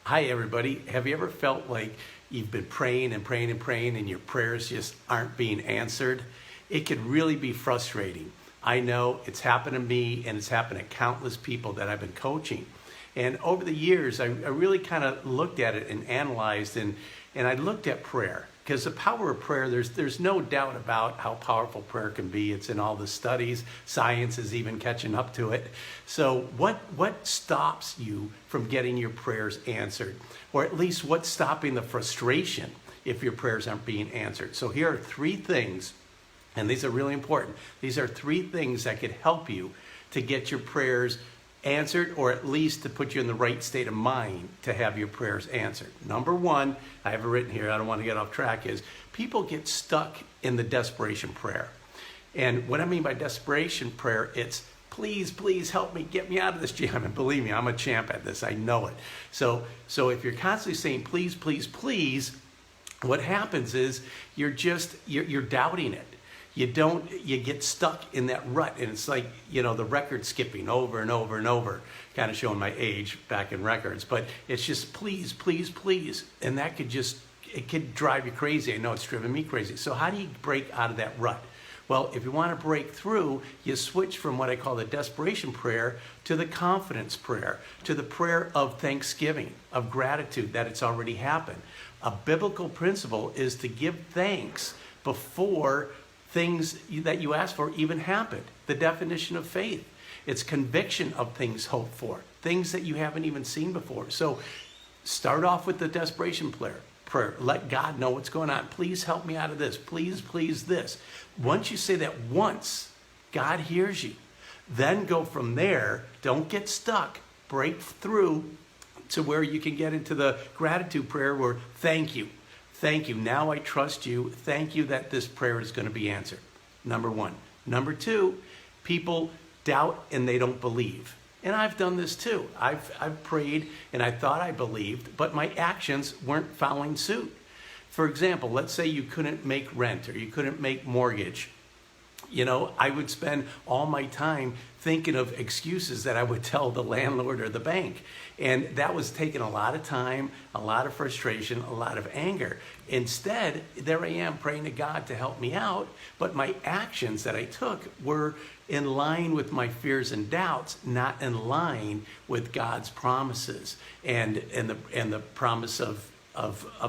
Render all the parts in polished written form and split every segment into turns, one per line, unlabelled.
Hi, everybody. Have you ever felt like you've been praying and praying and praying and your prayers just aren't being answered? It could really be frustrating. I know it's happened to me and it's happened to countless people that I've been coaching. And over the years, I really kind of looked at it and analyzed and I looked at prayer. Because the power of prayer, there's no doubt about how powerful prayer can be. It's in all the studies. Science is even catching up to it. So what stops you from getting your prayers answered? Or at least what's stopping the frustration if your prayers aren't being answered? So here are three things, and these are really important. These are three things that could help you to get your prayers answered, or at least to put you in the right state of mind to have your prayers answered. Number one, I have it written here, I don't want to get off track, is people get stuck in the desperation prayer. And what I mean by desperation prayer, it's please, please help me, get me out of this jam. And believe me, I'm a champ at this, I know it. So if you're constantly saying please, please, please, what happens is you're doubting it. You get stuck in that rut, and it's like, the record skipping over and over and over, kind of showing my age back in records, but it's just please, please, please, and that it could drive you crazy. I know it's driven me crazy. So how do you break out of that rut? Well, if you want to break through, you switch from what I call the desperation prayer to the confidence prayer, to the prayer of thanksgiving, of gratitude that it's already happened. A biblical principle is to give thanks before things that you ask for even happened. The definition of faith. It's conviction of things hoped for, things that you haven't even seen before. So start off with the desperation prayer. Let God know what's going on. Please help me out of this. Please, please, this. Once you say that once, God hears you. Then go from there. Don't get stuck. Break through to where you can get into the gratitude prayer where thank you. Thank you. Now I trust you. Thank you that this prayer is going to be answered. Number one. Number two, people doubt and they don't believe. And I've done this too. I've prayed and I thought I believed, but my actions weren't following suit. For example, let's say you couldn't make rent or you couldn't make mortgage. I would spend all my time thinking of excuses that I would tell the landlord or the bank. And that was taking a lot of time, a lot of frustration, a lot of anger. Instead, there I am praying to God to help me out, but my actions that I took were in line with my fears and doubts, not in line with God's promises and the promise of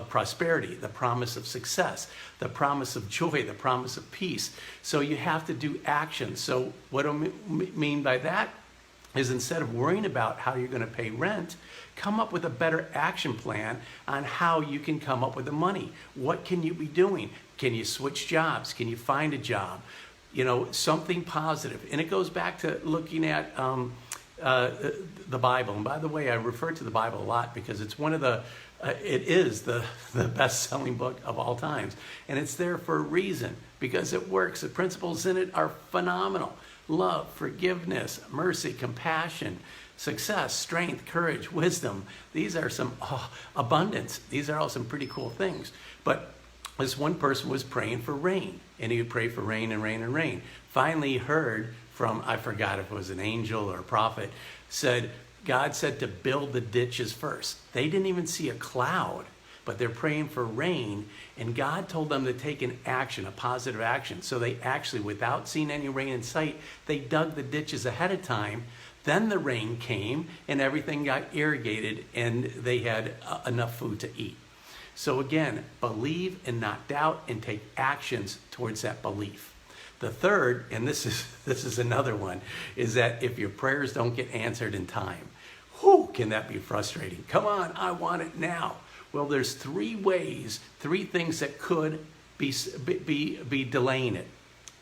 prosperity, the promise of success, the promise of joy, the promise of peace. So you have to do action. So what I mean by that is instead of worrying about how you're going to pay rent, come up with a better action plan on how you can come up with the money. What can you be doing? Can you switch jobs? Can you find a job? Something positive. And it goes back to looking at the Bible. And by the way, I refer to the Bible a lot because it's one of it is the best-selling book of all times. And it's there for a reason, because it works. The principles in it are phenomenal. Love, forgiveness, mercy, compassion, success, strength, courage, wisdom. These are some abundance. These are all some pretty cool things. But this one person was praying for rain, and he would pray for rain and rain and rain. Finally, he heard from, I forgot if it was an angel or a prophet, God said to build the ditches first. They didn't even see a cloud, but they're praying for rain, and God told them to take an action, a positive action. So they actually, without seeing any rain in sight, they dug the ditches ahead of time. Then the rain came, and everything got irrigated, and they had enough food to eat. So again, believe and not doubt, and take actions towards that belief. The third, and this is another one, is that if your prayers don't get answered in time, can that be frustrating? Come on, I want it now. Well, there's three things that could be delaying it.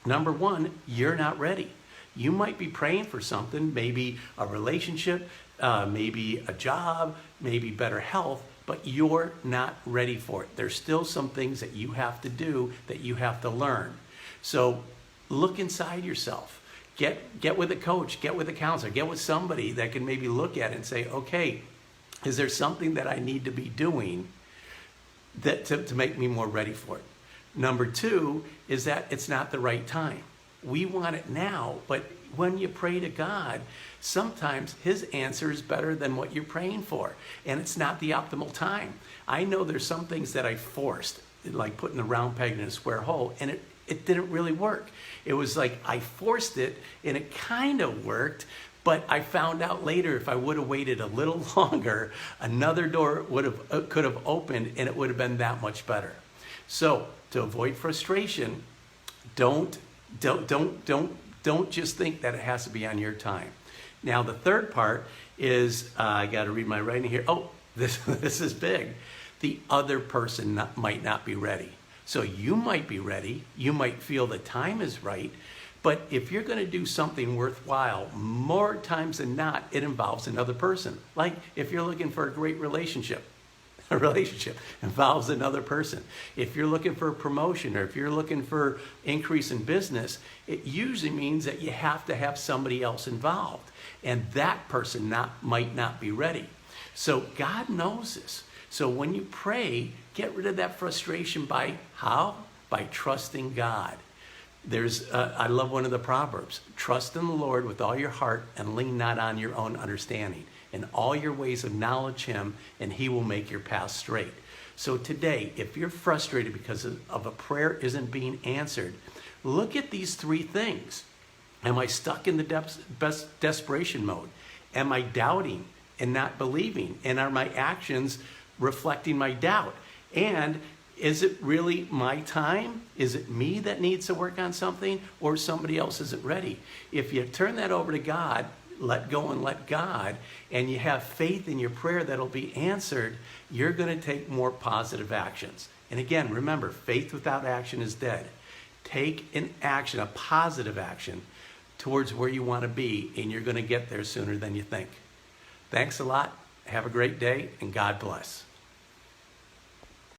Number one, you're not ready. You might be praying for something, maybe a relationship, maybe a job, maybe better health, but you're not ready for it. There's still some things that you have to do, that you have to learn. So look inside yourself. Get with a coach, get with a counselor, get with somebody that can maybe look at it and say, okay, is there something that I need to be doing to make me more ready for it? Number two is that it's not the right time. We want it now, but when you pray to God, sometimes his answer is better than what you're praying for. And it's not the optimal time. I know there's some things that I forced, like putting a round peg in a square hole, and it didn't really work. It was like I forced it, and it kind of worked, but I found out later if I would have waited a little longer, another door could have opened, and it would have been that much better. So to avoid frustration, don't just think that it has to be on your time. Now the third part is I got to read my writing here. Oh, this is big. The other person might not be ready. So you might be ready. You might feel the time is right. But if you're going to do something worthwhile, more times than not, it involves another person. Like if you're looking for a great relationship, a relationship involves another person. If you're looking for a promotion or if you're looking for increase in business, it usually means that you have to have somebody else involved. And that person might not be ready. So God knows this. So when you pray, get rid of that frustration by how? By trusting God. I love one of the Proverbs. Trust in the Lord with all your heart and lean not on your own understanding. In all your ways acknowledge him and he will make your path straight. So today, if you're frustrated because of a prayer isn't being answered, look at these three things. Am I stuck in the desperation mode? Am I doubting and not believing? And are my actions reflecting my doubt? And is it really my time? Is it me that needs to work on something, or somebody else isn't ready? If you turn that over to God, let go and let God, and you have faith in your prayer that'll be answered, you're going to take more positive actions. And again, remember, faith without action is dead. Take an action, a positive action, towards where you want to be, and you're going to get there sooner than you think. Thanks a lot. Have a great day, and God bless.